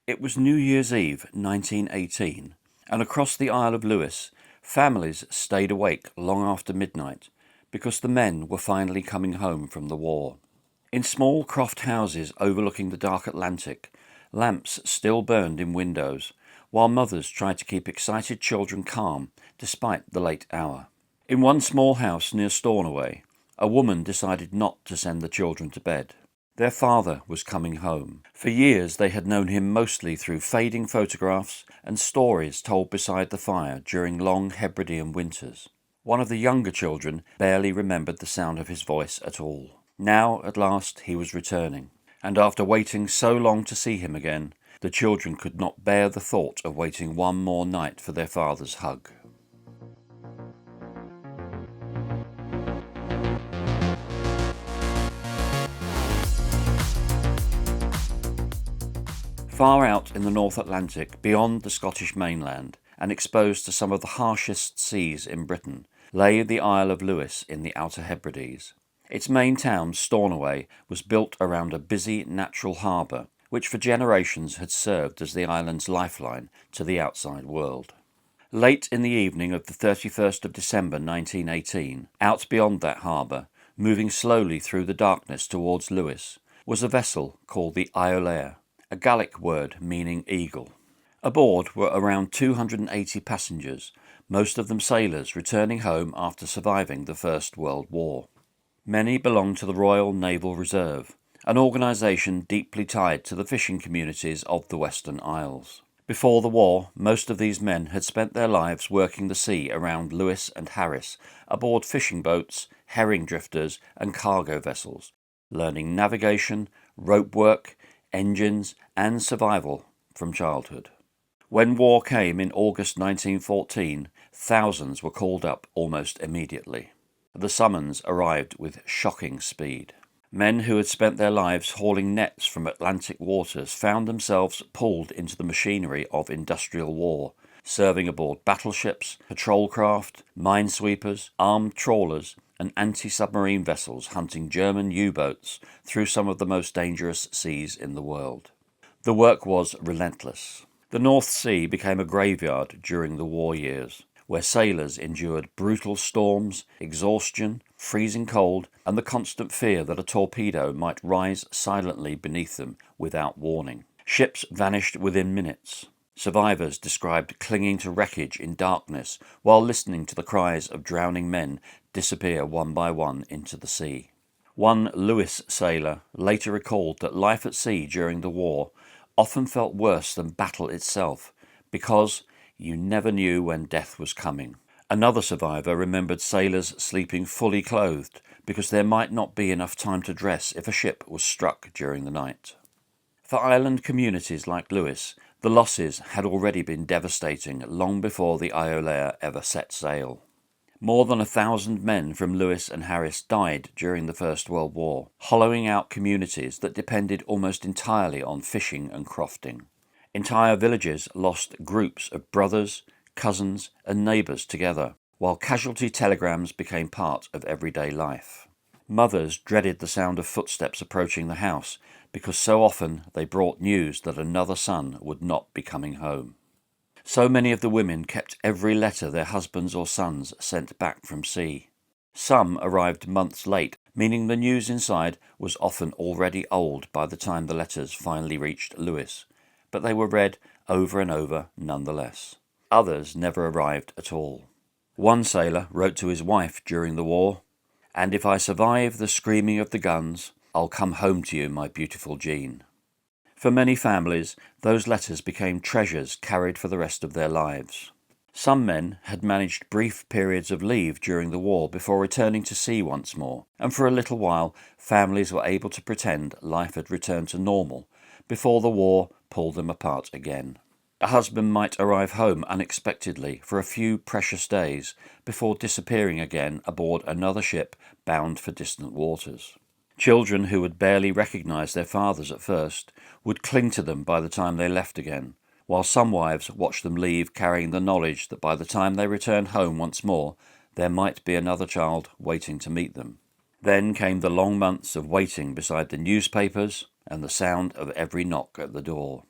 It was New Year's Eve, 1918, and across the Isle of Lewis, families stayed awake long after midnight because the men were finally coming home from the war. In small croft houses overlooking the dark Atlantic, lamps still burned in windows, while mothers tried to keep excited children calm despite the late hour. In one small house near Stornoway, a woman decided not to send the children to bed. Their father was coming home. For years they had known him mostly through fading photographs and stories told beside the fire during long Hebridean winters. One of the younger children barely remembered the sound of his voice at all. Now, at last, he was returning, and after waiting so long to see him again, the children could not bear the thought of waiting one more night for their father's hug. Far out in the North Atlantic, beyond the Scottish mainland, and exposed to some of the harshest seas in Britain, lay the Isle of Lewis in the Outer Hebrides. Its main town, Stornoway, was built around a busy natural harbour, which for generations had served as the island's lifeline to the outside world. Late in the evening of the 31st of December 1918, out beyond that harbour, moving slowly through the darkness towards Lewis, was a vessel called the Iolaire, a Gallic word meaning eagle. Aboard were around 280 passengers, most of them sailors returning home after surviving the First World War. Many belonged to the Royal Naval Reserve, an organisation deeply tied to the fishing communities of the Western Isles. Before the war, most of these men had spent their lives working the sea around Lewis and Harris, aboard fishing boats, herring drifters and cargo vessels, learning navigation, rope work, engines and survival from childhood. When war came in August 1914, thousands were called up almost immediately. The summons arrived with shocking speed. Men who had spent their lives hauling nets from Atlantic waters found themselves pulled into the machinery of industrial war, serving aboard battleships, patrol craft, minesweepers, armed trawlers, and anti-submarine vessels hunting German U-boats through some of the most dangerous seas in the world. The work was relentless. The North Sea became a graveyard during the war years, where sailors endured brutal storms, exhaustion, freezing cold, and the constant fear that a torpedo might rise silently beneath them without warning. Ships vanished within minutes. Survivors described clinging to wreckage in darkness while listening to the cries of drowning men disappear one by one into the sea. One Lewis sailor later recalled that life at sea during the war often felt worse than battle itself because you never knew when death was coming. Another survivor remembered sailors sleeping fully clothed because there might not be enough time to dress if a ship was struck during the night. For island communities like Lewis, the losses had already been devastating long before the Iolaire ever set sail. More than 1,000 men from Lewis and Harris died during the First World War, hollowing out communities that depended almost entirely on fishing and crofting. Entire villages lost groups of brothers, cousins and neighbours together, while casualty telegrams became part of everyday life. Mothers dreaded the sound of footsteps approaching the house because so often they brought news that another son would not be coming home. So many of the women kept every letter their husbands or sons sent back from sea. Some arrived months late, meaning the news inside was often already old by the time the letters finally reached Lewis, but they were read over and over nonetheless. Others never arrived at all. One sailor wrote to his wife during the war, "And if I survive the screaming of the guns, I'll come home to you, my beautiful Jean." For many families, those letters became treasures carried for the rest of their lives. Some men had managed brief periods of leave during the war before returning to sea once more, and for a little while families were able to pretend life had returned to normal before the war pulled them apart again. A husband might arrive home unexpectedly for a few precious days before disappearing again aboard another ship bound for distant waters. Children who would barely recognise their fathers at first would cling to them by the time they left again, while some wives watched them leave carrying the knowledge that by the time they returned home once more, there might be another child waiting to meet them. Then came the long months of waiting beside the newspapers and the sound of every knock at the door.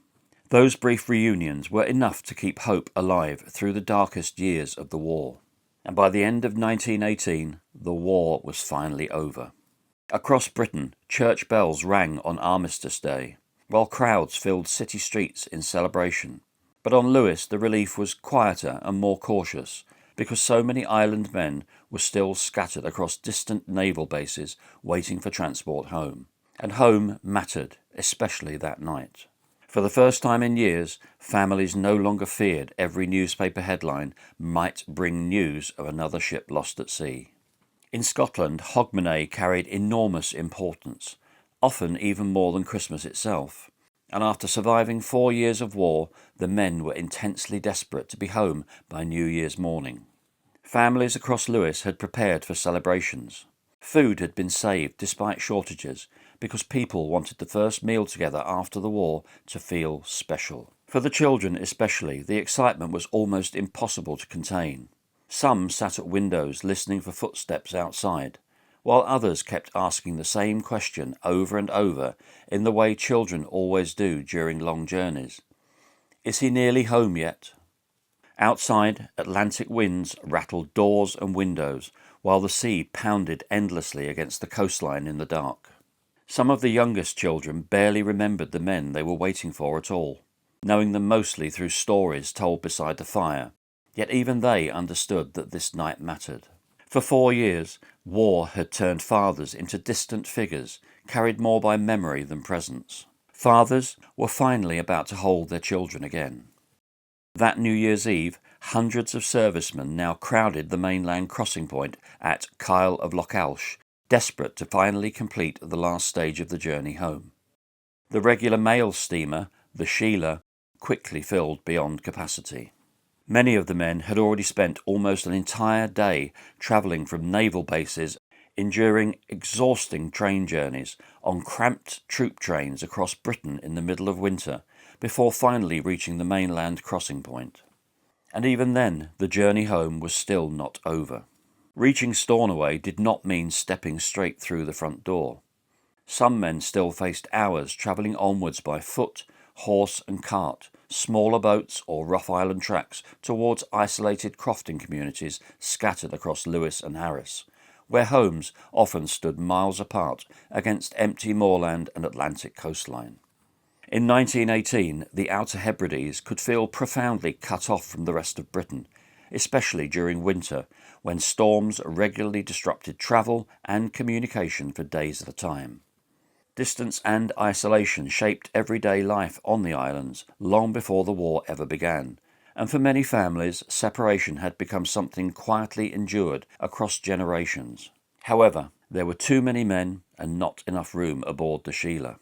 Those brief reunions were enough to keep hope alive through the darkest years of the war. And by the end of 1918, the war was finally over. Across Britain, church bells rang on Armistice Day, while crowds filled city streets in celebration. But on Lewis, the relief was quieter and more cautious, because so many island men were still scattered across distant naval bases waiting for transport home. And home mattered, especially that night. For the first time in years, families no longer feared every newspaper headline might bring news of another ship lost at sea. In Scotland, Hogmanay carried enormous importance, often even more than Christmas itself. And after surviving 4 years of war, the men were intensely desperate to be home by New Year's morning. Families across Lewis had prepared for celebrations. Food had been saved despite shortages, because people wanted the first meal together after the war to feel special. For the children especially, the excitement was almost impossible to contain. Some sat at windows listening for footsteps outside, while others kept asking the same question over and over in the way children always do during long journeys. Is he nearly home yet? Outside, Atlantic winds rattled doors and windows, while the sea pounded endlessly against the coastline in the dark. Some of the youngest children barely remembered the men they were waiting for at all, knowing them mostly through stories told beside the fire, yet even they understood that this night mattered. For 4 years, war had turned fathers into distant figures, carried more by memory than presence. Fathers were finally about to hold their children again. That New Year's Eve, hundreds of servicemen now crowded the mainland crossing point at Kyle of Lochalsh, desperate to finally complete the last stage of the journey home. The regular mail steamer, the Sheila, quickly filled beyond capacity. Many of the men had already spent almost an entire day travelling from naval bases, enduring exhausting train journeys on cramped troop trains across Britain in the middle of winter, before finally reaching the mainland crossing point. And even then, the journey home was still not over. Reaching Stornoway did not mean stepping straight through the front door. Some men still faced hours travelling onwards by foot, horse and cart, smaller boats or rough island tracks towards isolated crofting communities scattered across Lewis and Harris, where homes often stood miles apart against empty moorland and Atlantic coastline. In 1918, the Outer Hebrides could feel profoundly cut off from the rest of Britain, especially during winter, when storms regularly disrupted travel and communication for days at a time. Distance and isolation shaped everyday life on the islands long before the war ever began, and for many families, separation had become something quietly endured across generations. However, there were too many men and not enough room aboard the Sheila.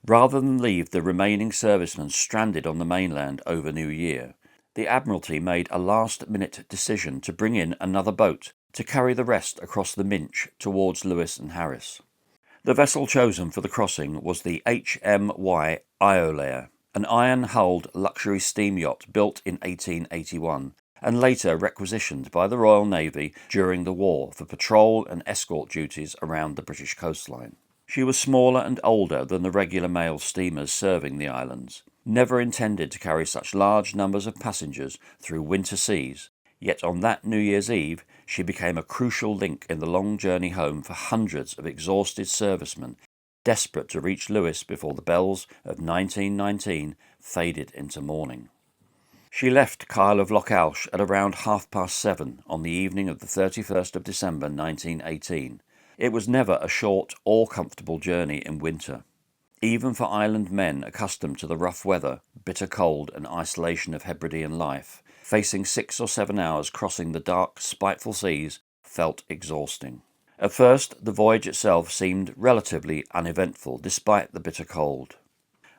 Rather than leave the remaining servicemen stranded on the mainland over New Year, the Admiralty made a last-minute decision to bring in another boat to carry the rest across the Minch towards Lewis and Harris. The vessel chosen for the crossing was the HMY Iolaire, an iron-hulled luxury steam yacht built in 1881 and later requisitioned by the Royal Navy during the war for patrol and escort duties around the British coastline. She was smaller and older than the regular mail steamers serving the islands, never intended to carry such large numbers of passengers through winter seas, yet on that New Year's Eve she became a crucial link in the long journey home for hundreds of exhausted servicemen desperate to reach Lewis before the bells of 1919 faded into morning. She left Kyle of Lochalsh at around 7:30 on the evening of the 31st of December 1918. It was never a short or comfortable journey in winter. Even for island men accustomed to the rough weather, bitter cold and isolation of Hebridean life, facing 6 or 7 hours crossing the dark, spiteful seas felt exhausting. At first, the voyage itself seemed relatively uneventful despite the bitter cold.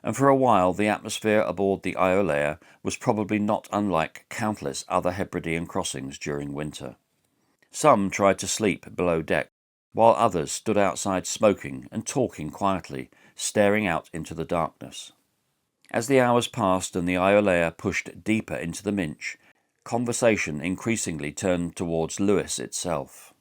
And for a while the atmosphere aboard the Iolaire was probably not unlike countless other Hebridean crossings during winter. Some tried to sleep below deck, while others stood outside smoking and talking quietly, staring out into the darkness. As the hours passed and the Iolaire pushed deeper into the Minch, conversation increasingly turned towards Lewis itself.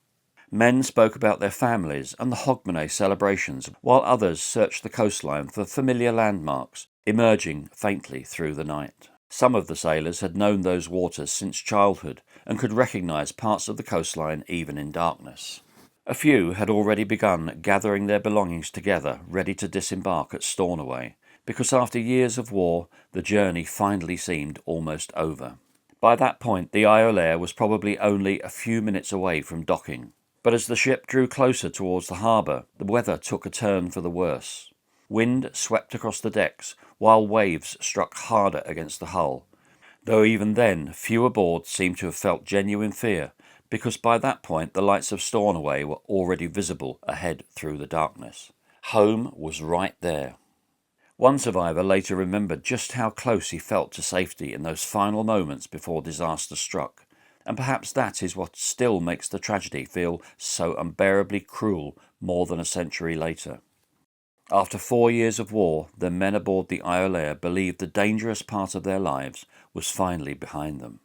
Men spoke about their families and the Hogmanay celebrations, while others searched the coastline for familiar landmarks, emerging faintly through the night. Some of the sailors had known those waters since childhood and could recognise parts of the coastline even in darkness. A few had already begun gathering their belongings together, ready to disembark at Stornoway, because after years of war, the journey finally seemed almost over. By that point, the Iolaire was probably only a few minutes away from docking. But as the ship drew closer towards the harbour, the weather took a turn for the worse. Wind swept across the decks, while waves struck harder against the hull, though even then few aboard seemed to have felt genuine fear, because by that point the lights of Stornoway were already visible ahead through the darkness. Home was right there. One survivor later remembered just how close he felt to safety in those final moments before disaster struck, and perhaps that is what still makes the tragedy feel so unbearably cruel more than a century later. After 4 years of war, the men aboard the Iolaire believed the dangerous part of their lives was finally behind them.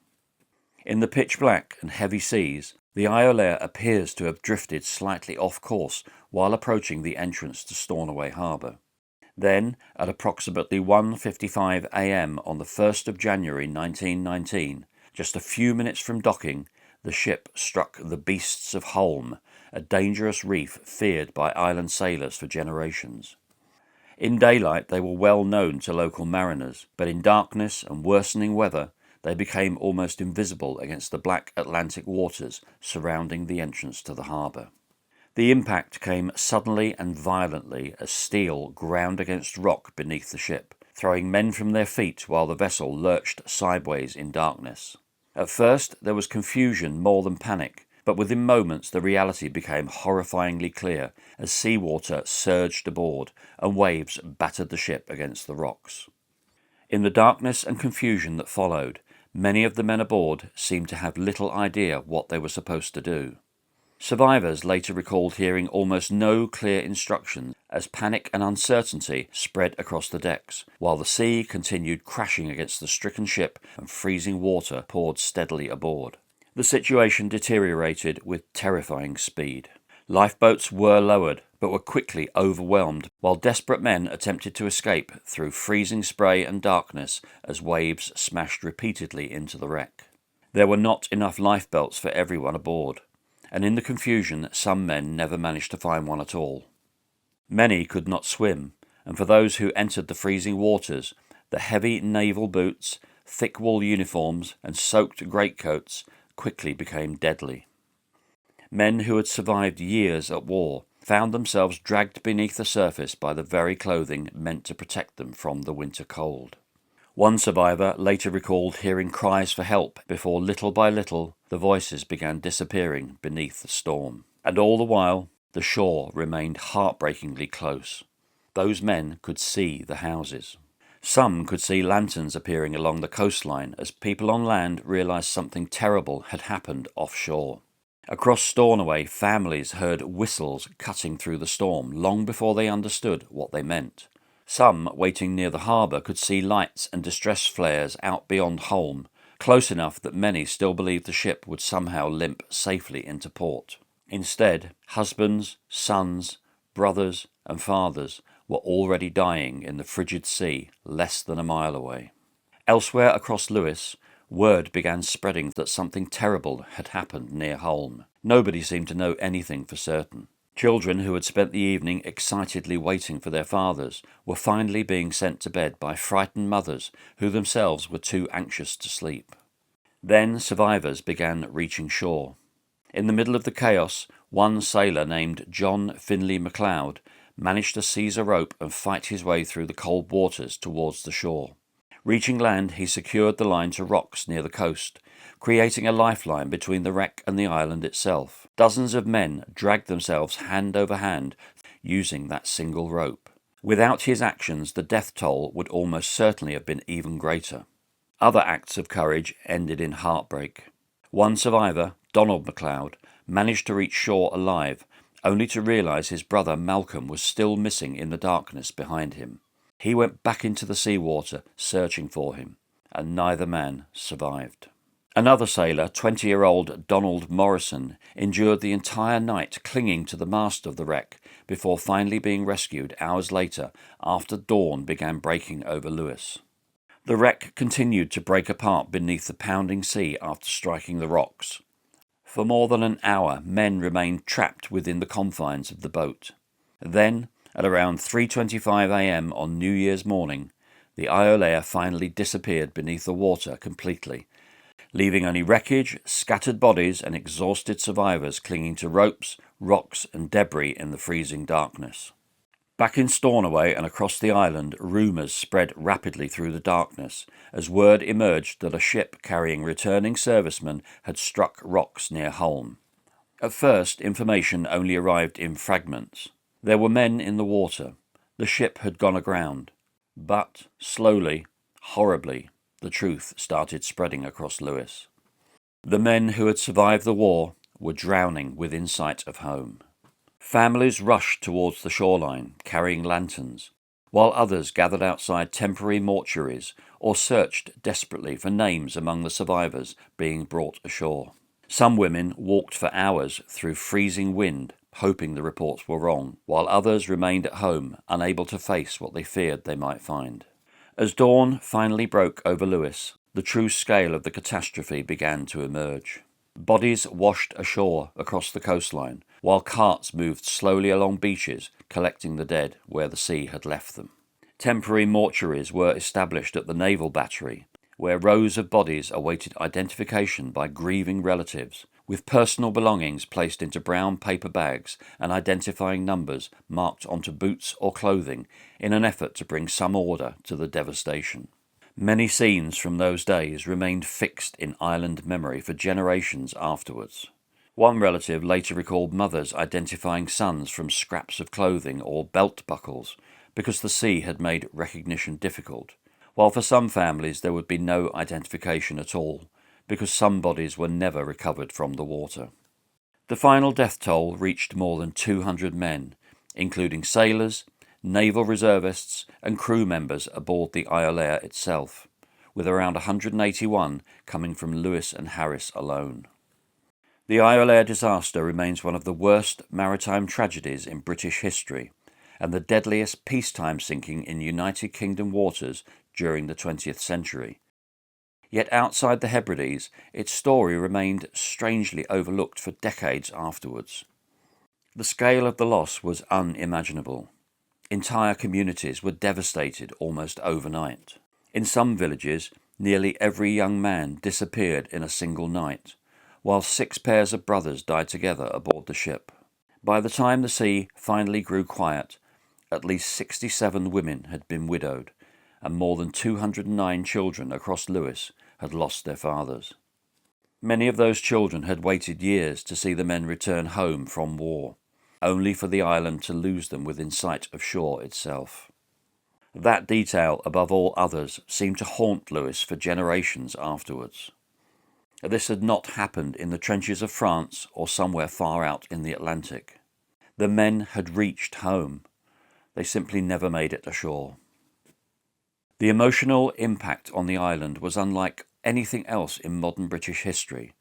In the pitch black and heavy seas, the Iolaire appears to have drifted slightly off course while approaching the entrance to Stornoway Harbour. Then, at approximately 1:55 a.m. on the 1st of January 1919, just a few minutes from docking, the ship struck the Beasts of Holm, a dangerous reef feared by island sailors for generations. In daylight they were well known to local mariners, but in darkness and worsening weather they became almost invisible against the black Atlantic waters surrounding the entrance to the harbour. The impact came suddenly and violently as steel ground against rock beneath the ship, throwing men from their feet while the vessel lurched sideways in darkness. At first there was confusion more than panic, but within moments the reality became horrifyingly clear as seawater surged aboard and waves battered the ship against the rocks. In the darkness and confusion that followed, many of the men aboard seemed to have little idea what they were supposed to do. Survivors later recalled hearing almost no clear instructions as panic and uncertainty spread across the decks, while the sea continued crashing against the stricken ship and freezing water poured steadily aboard. The situation deteriorated with terrifying speed. Lifeboats were lowered, but were quickly overwhelmed, while desperate men attempted to escape through freezing spray and darkness as waves smashed repeatedly into the wreck. There were not enough lifebelts for everyone aboard, and in the confusion some men never managed to find one at all. Many could not swim, and for those who entered the freezing waters, the heavy naval boots, thick wool uniforms, and soaked greatcoats quickly became deadly. Men who had survived years at war found themselves dragged beneath the surface by the very clothing meant to protect them from the winter cold. One survivor later recalled hearing cries for help before little by little the voices began disappearing beneath the storm. And all the while, the shore remained heartbreakingly close. Those men could see the houses. Some could see lanterns appearing along the coastline as people on land realised something terrible had happened offshore. Across Stornoway, families heard whistles cutting through the storm long before they understood what they meant. Some, waiting near the harbour, could see lights and distress flares out beyond Holm, close enough that many still believed the ship would somehow limp safely into port. Instead, husbands, sons, brothers and fathers were already dying in the frigid sea less than a mile away. Elsewhere across Lewis, word began spreading that something terrible had happened near Holm. Nobody seemed to know anything for certain. Children who had spent the evening excitedly waiting for their fathers were finally being sent to bed by frightened mothers who themselves were too anxious to sleep. Then survivors began reaching shore. In the middle of the chaos, one sailor named John Finley MacLeod managed to seize a rope and fight his way through the cold waters towards the shore. Reaching land, he secured the line to rocks near the coast, creating a lifeline between the wreck and the island itself. Dozens of men dragged themselves hand over hand using that single rope. Without his actions, the death toll would almost certainly have been even greater. Other acts of courage ended in heartbreak. One survivor, Donald MacLeod, managed to reach shore alive, only to realise his brother Malcolm was still missing in the darkness behind him. He went back into the seawater, searching for him, and neither man survived. Another sailor, 20-year-old Donald Morrison, endured the entire night clinging to the mast of the wreck before finally being rescued hours later after dawn began breaking over Lewis. The wreck continued to break apart beneath the pounding sea after striking the rocks. For more than an hour, men remained trapped within the confines of the boat. Then, at around 3:25 a.m. on New Year's morning, the Iolaire finally disappeared beneath the water completely, leaving only wreckage, scattered bodies and exhausted survivors clinging to ropes, rocks and debris in the freezing darkness. Back in Stornoway and across the island, rumours spread rapidly through the darkness as word emerged that a ship carrying returning servicemen had struck rocks near Holm. At first, information only arrived in fragments. There were men in the water. The ship had gone aground. But, slowly, horribly, the truth started spreading across Lewis. The men who had survived the war were drowning within sight of home. Families rushed towards the shoreline, carrying lanterns, while others gathered outside temporary mortuaries or searched desperately for names among the survivors being brought ashore. Some women walked for hours through freezing wind, hoping the reports were wrong, while others remained at home, unable to face what they feared they might find. As dawn finally broke over Lewis, the true scale of the catastrophe began to emerge. Bodies washed ashore across the coastline, while carts moved slowly along beaches, collecting the dead where the sea had left them. Temporary mortuaries were established at the Naval battery, where rows of bodies awaited identification by grieving relatives, with personal belongings placed into brown paper bags and identifying numbers marked onto boots or clothing in an effort to bring some order to the devastation. Many scenes from those days remained fixed in island memory for generations afterwards. One relative later recalled mothers identifying sons from scraps of clothing or belt buckles because the sea had made recognition difficult, while for some families there would be no identification at all because some bodies were never recovered from the water. The final death toll reached more than 200 men, including sailors, naval reservists and crew members aboard the Iolaire itself, with around 181 coming from Lewis and Harris alone. The Iolaire disaster remains one of the worst maritime tragedies in British history and the deadliest peacetime sinking in United Kingdom waters during the 20th century. Yet outside the Hebrides, its story remained strangely overlooked for decades afterwards. The scale of the loss was unimaginable. Entire communities were devastated almost overnight. In some villages, nearly every young man disappeared in a single night, while 6 pairs of brothers died together aboard the ship. By the time the sea finally grew quiet, at least 67 women had been widowed, and more than 209 children across Lewis had lost their fathers. Many of those children had waited years to see the men return home from war, only for the island to lose them within sight of shore itself. That detail, above all others, seemed to haunt Lewis for generations afterwards. This had not happened in the trenches of France or somewhere far out in the Atlantic. The men had reached home. They simply never made it ashore. The emotional impact on the island was unlike anything else in modern British history,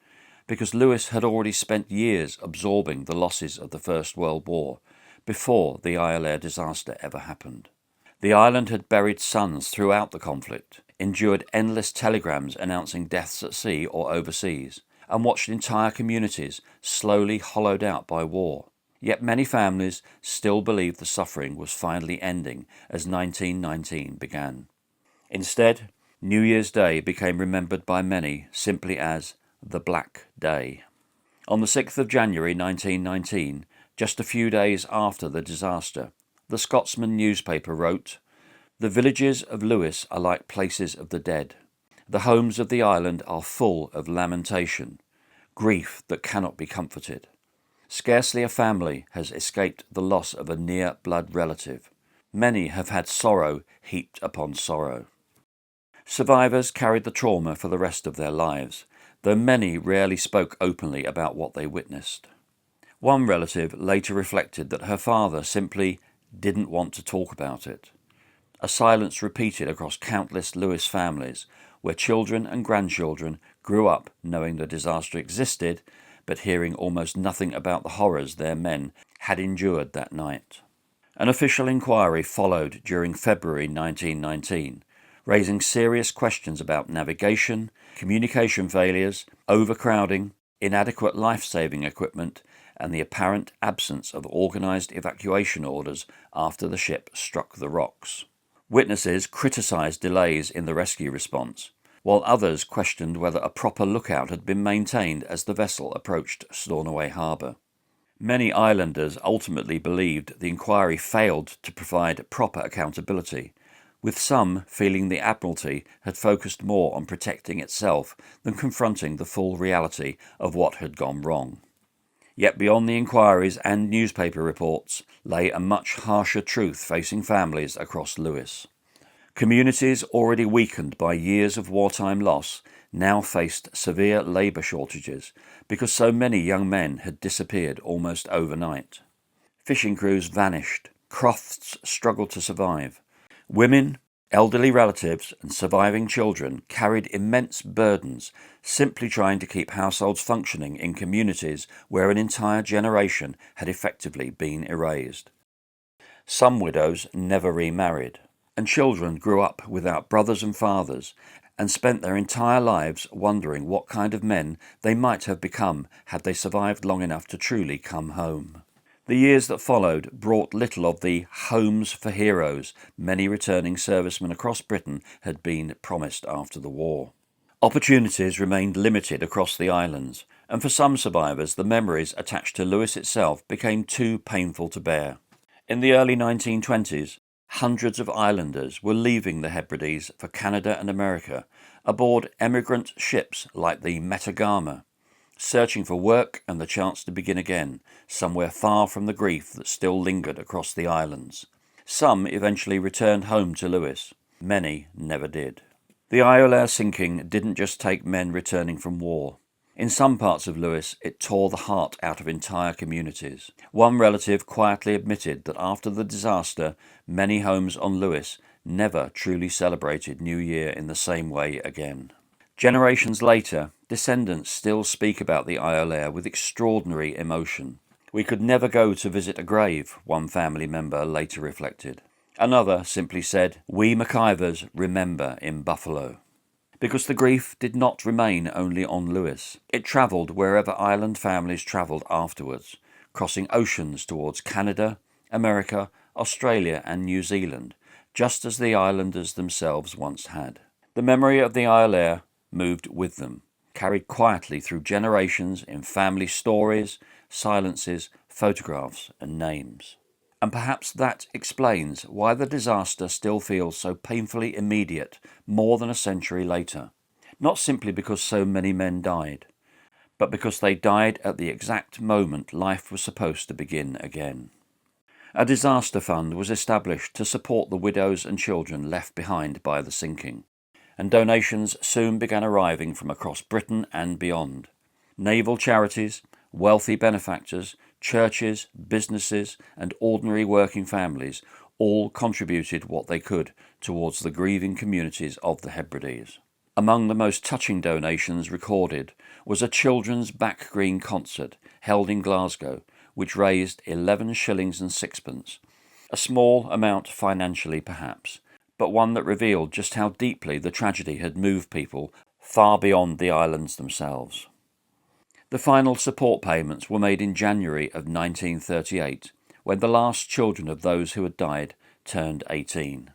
because Lewis had already spent years absorbing the losses of the First World War before the Iolaire disaster ever happened. The island had buried sons throughout the conflict, endured endless telegrams announcing deaths at sea or overseas, and watched entire communities slowly hollowed out by war. Yet many families still believed the suffering was finally ending as 1919 began. Instead, New Year's Day became remembered by many simply as the Black Day. On the 6th of January 1919, just a few days after the disaster, the Scotsman newspaper wrote, "The villages of Lewis are like places of the dead. The homes of the island are full of lamentation, grief that cannot be comforted. Scarcely a family has escaped the loss of a near blood relative. Many have had sorrow heaped upon sorrow." Survivors carried the trauma for the rest of their lives, though many rarely spoke openly about what they witnessed. One relative later reflected that her father simply didn't want to talk about it. A silence repeated across countless Lewis families, where children and grandchildren grew up knowing the disaster existed, but hearing almost nothing about the horrors their men had endured that night. An official inquiry followed during February 1919, raising serious questions about navigation, communication failures, overcrowding, inadequate life-saving equipment, and the apparent absence of organised evacuation orders after the ship struck the rocks. Witnesses criticised delays in the rescue response, while others questioned whether a proper lookout had been maintained as the vessel approached Stornoway harbour. Many islanders ultimately believed the inquiry failed to provide proper accountability, with some feeling the Admiralty had focused more on protecting itself than confronting the full reality of what had gone wrong. Yet beyond the inquiries and newspaper reports lay a much harsher truth facing families across Lewis. Communities already weakened by years of wartime loss now faced severe labour shortages because so many young men had disappeared almost overnight. Fishing crews vanished, crofts struggled to survive. Women, elderly relatives and surviving children carried immense burdens simply trying to keep households functioning in communities where an entire generation had effectively been erased. Some widows never remarried, and children grew up without brothers and fathers and spent their entire lives wondering what kind of men they might have become had they survived long enough to truly come home. The years that followed brought little of the homes for heroes many returning servicemen across Britain had been promised after the war. Opportunities remained limited across the islands, and for some survivors the memories attached to Lewis itself became too painful to bear. In the early 1920s, hundreds of islanders were leaving the Hebrides for Canada and America aboard emigrant ships like the Metagama, searching for work and the chance to begin again, somewhere far from the grief that still lingered across the islands. Some eventually returned home to Lewis. Many never did. The Iolaire sinking didn't just take men returning from war. In some parts of Lewis, it tore the heart out of entire communities. One relative quietly admitted that after the disaster, many homes on Lewis never truly celebrated New Year in the same way again. Generations later, descendants still speak about the Iolaire with extraordinary emotion. "We could never go to visit a grave," one family member later reflected. Another simply said, "We McIvers remember in Buffalo." Because the grief did not remain only on Lewis. It travelled wherever island families travelled afterwards, crossing oceans towards Canada, America, Australia and New Zealand, just as the islanders themselves once had. The memory of the Iolaire moved with them, carried quietly through generations in family stories, silences, photographs and names. And perhaps that explains why the disaster still feels so painfully immediate more than a century later. Not simply because so many men died, but because they died at the exact moment life was supposed to begin again. A disaster fund was established to support the widows and children left behind by the sinking, and donations soon began arriving from across Britain and beyond. Naval charities, wealthy benefactors, churches, businesses and ordinary working families all contributed what they could towards the grieving communities of the Hebrides. Among the most touching donations recorded was a children's back green concert held in Glasgow, which raised 11 shillings and sixpence, a small amount financially perhaps, but one that revealed just how deeply the tragedy had moved people far beyond the islands themselves. The final support payments were made in January of 1938, when the last children of those who had died turned 18.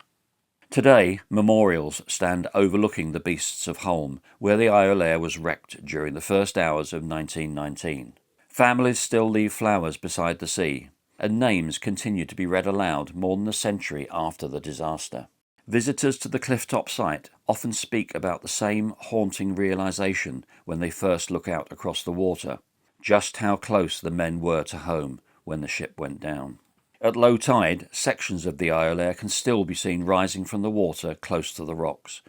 Today, memorials stand overlooking the beasts of Holm, where the Iolaire was wrecked during the first hours of 1919. Families still leave flowers beside the sea, and names continue to be read aloud more than a century after the disaster. Visitors to the clifftop site often speak about the same haunting realization when they first look out across the water, just how close the men were to home when the ship went down. At low tide, sections of the Iolaire can still be seen rising from the water close to the rocks.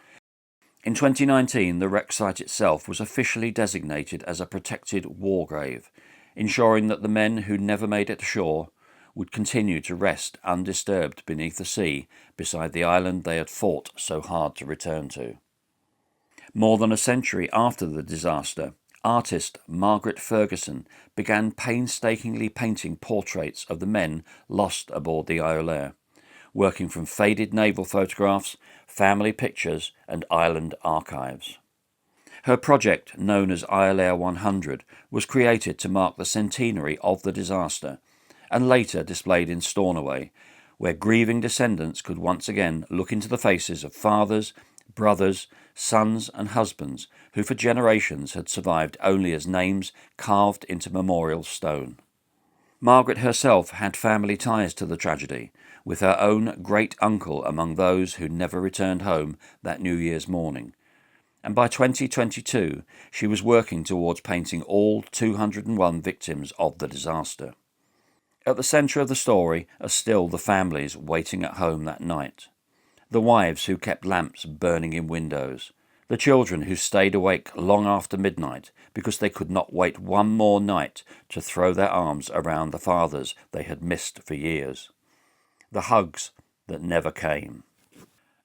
In 2019, the wreck site itself was officially designated as a protected war grave, ensuring that the men who never made it ashore would continue to rest undisturbed beneath the sea beside the island they had fought so hard to return to. More than a century after the disaster, artist Margaret Ferguson began painstakingly painting portraits of the men lost aboard the Iolaire, working from faded naval photographs, family pictures and island archives. Her project, known as Iolaire 100, was created to mark the centenary of the disaster and later displayed in Stornoway, where grieving descendants could once again look into the faces of fathers, brothers, sons and husbands who for generations had survived only as names carved into memorial stone. Margaret herself had family ties to the tragedy, with her own great-uncle among those who never returned home that New Year's morning, and by 2022 she was working towards painting all 201 victims of the disaster. At the centre of the story are still the families waiting at home that night, the wives who kept lamps burning in windows, the children who stayed awake long after midnight because they could not wait one more night to throw their arms around the fathers they had missed for years, the hugs that never came.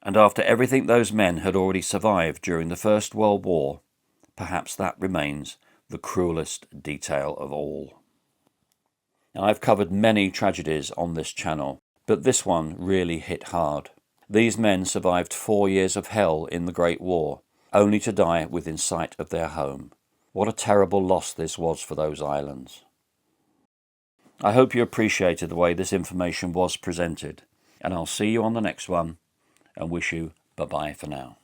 And after everything those men had already survived during the First World War, perhaps that remains the cruelest detail of all. Now, I've covered many tragedies on this channel, but this one really hit hard. These men survived 4 years of hell in the Great War, only to die within sight of their home. What a terrible loss this was for those islands. I hope you appreciated the way this information was presented, and I'll see you on the next one, and wish you bye-bye for now.